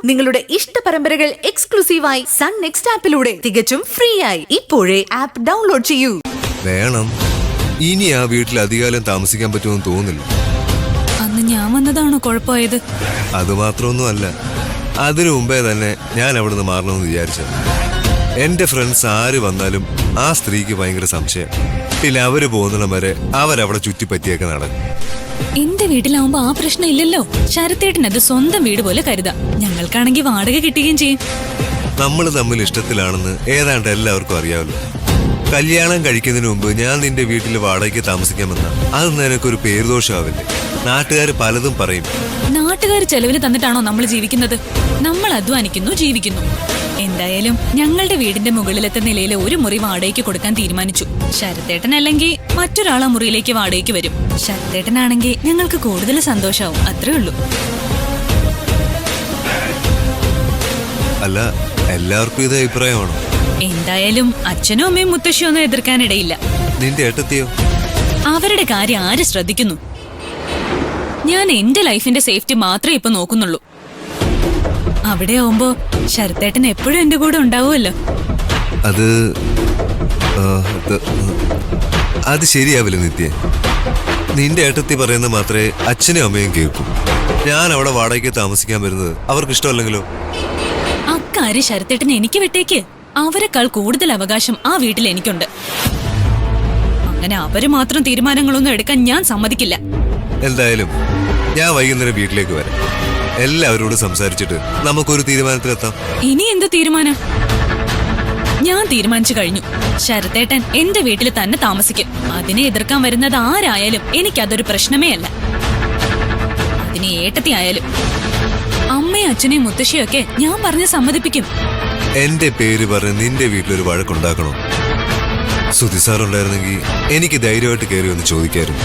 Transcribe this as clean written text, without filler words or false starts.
നിങ്ങളുടെ ഇഷ്ട പരമ്പരകൾ എക്സ്ക്ലൂസീവായി സൺ നെക്സ്റ്റ് ആപ്പിലൂടെ തികച്ചും ഫ്രീ ആയി ഇപ്പോഴേ ആപ്പ് ഡൗൺലോഡ് ചെയ്യൂ. വേണം. ഇനി ആ വീട്ടിൽ അധികാലം താമസിക്കാൻ പറ്റുമെന്ന് തോന്നുന്നില്ല. അന്ന് ഞാൻ വന്നതാണോ കുഴപ്പമായത്? അത് മാത്രമൊന്നും അല്ല, അതിനു മുമ്പേ തന്നെ ഞാൻ അവിടുന്ന് മാറണമെന്ന് വിചാരിച്ചത്. എന്റെ ഫ്രണ്ട്സ് ആര് വന്നാലും ആ സ്ത്രീക്ക് ഭയങ്കര സംശയം. പിന്നെ അവര് പോകുന്നിടം വരെ അവരവിടെ ചുറ്റിപ്പറ്റിയൊക്കെ നടക്കും. എന്റെ വീട്ടിലാവുമ്പോ ആ പ്രശ്നം ഇല്ലല്ലോ. ശരത്തേട്ടനത് സ്വന്തം വീട് പോലെ കരുതാം. ഞങ്ങൾക്കാണെങ്കിൽ വാടക കിട്ടുകയും ചെയ്യും. നമ്മൾ തമ്മിൽ ഇഷ്ടത്തിലാണെന്ന് ഏതാണ്ട് എല്ലാവർക്കും അറിയാമല്ലോ. കല്യാണം കഴിക്കുന്നതിന് മുമ്പ് ഞാൻ നിന്റെ വീട്ടിൽ വാടകയ്ക്ക് താമസിക്കാമെന്ന അത് നിനക്കൊരു പേരുദോഷമാവില്ലേ? നാട്ടുകാർ പലതും പറയും. നാട്ടുകാർ ചെലവിന് തന്നിട്ടാണോ നമ്മൾ ജീവിക്കുന്നത്? നമ്മൾ അധ്വാനിക്കുന്നു, ജീവിക്കുന്നു. എന്തായാലും ഞങ്ങളുടെ വീടിന്റെ മുകളിലത്തെ നിലയിലെ ഒരു മുറി വാടകയ്ക്ക് കൊടുക്കാൻ തീരുമാനിച്ചു. ശരത്തേട്ടൻ അല്ലെങ്കിൽ മറ്റൊരാൾ ആ മുറിയിലേക്ക് വാടകയ്ക്ക് വരും. ശരത്തേട്ടനാണെങ്കിൽ ഞങ്ങൾക്ക് കൂടുതൽ സന്തോഷാവും. അത്രേ ഉള്ളൂ. അല്ല, എല്ലാവർക്കും ഇത് അഭിപ്രായമാണോ? എന്തായാലും അച്ഛനും അമ്മയും മുത്തശ്ശിയും ഒന്നും എതിർക്കാനിടയില്ല. നിന്റെ ഏട്ടത്തിയോ? അവരുടെ കാര്യം ആര് ശ്രദ്ധിക്കുന്നു? ഞാൻ എന്റെ ലൈഫിന്റെ സേഫ്റ്റി മാത്രമേ ഇപ്പൊ നോക്കുന്നുള്ളൂ. അവിടെ ആവുമ്പോ ശരത്തേട്ടൻ എപ്പോഴും എന്റെ കൂടെ ഉണ്ടാവുമല്ലോ. അത് ശരിയാവില്ല നിത്യ. നിന്റെ ഏട്ടത്തി പറയുന്നത് മാത്രമേ അച്ഛനും അമ്മയും കേൾക്കൂ. ഞാൻ അവിടെ വാടകയ്ക്ക് താമസിക്കാൻ വരുന്നത് അവർക്ക് ഇഷ്ടമല്ലെങ്കിലോ? അക്കാര്യം ശരത്തേട്ടൻ എനിക്ക് വിട്ടേക്ക്. അവരെക്കാൾ കൂടുതൽ അവകാശം ആ വീട്ടിൽ എനിക്കുണ്ട്. അങ്ങനെ അവര് മാത്രം തീരുമാനങ്ങളൊന്നും എടുക്കാൻ ഞാൻ സമ്മതിക്കില്ല. എന്തായാലും ഞാൻ വൈകുന്നേരം വീട്ടിലേക്ക് വരാം. എല്ലാവരോടും സംസാരിച്ചിട്ട് നമുക്കൊരു തീരുമാനത്തിലെത്താം. ഇനി എന്ത് തീരുമാനം? ഞാൻ തീരുമാനിച്ചു കഴിഞ്ഞു. ശരത്തേട്ടൻ എന്റെ വീട്ടിൽ തന്നെ താമസിക്കും. അതിനെ എതിർക്കാൻ വരുന്നത് ആരായാലും എനിക്കതൊരു പ്രശ്നമേ അല്ല. അതിന് ഏട്ടത്തി ആയാലും അമ്മയും അച്ഛനെയും മുത്തശ്ശിയും ഒക്കെ ഞാൻ പറഞ്ഞ് സമ്മതിപ്പിക്കും. എന്റെ പേര് പറഞ്ഞ് നിന്റെ വീട്ടിലൊരു വഴക്കുണ്ടാക്കണോ? സുധി സാർ ഉണ്ടായിരുന്നെങ്കിൽ എനിക്ക് ധൈര്യമായിട്ട് കയറി ഒന്ന് ചോദിക്കായിരുന്നു.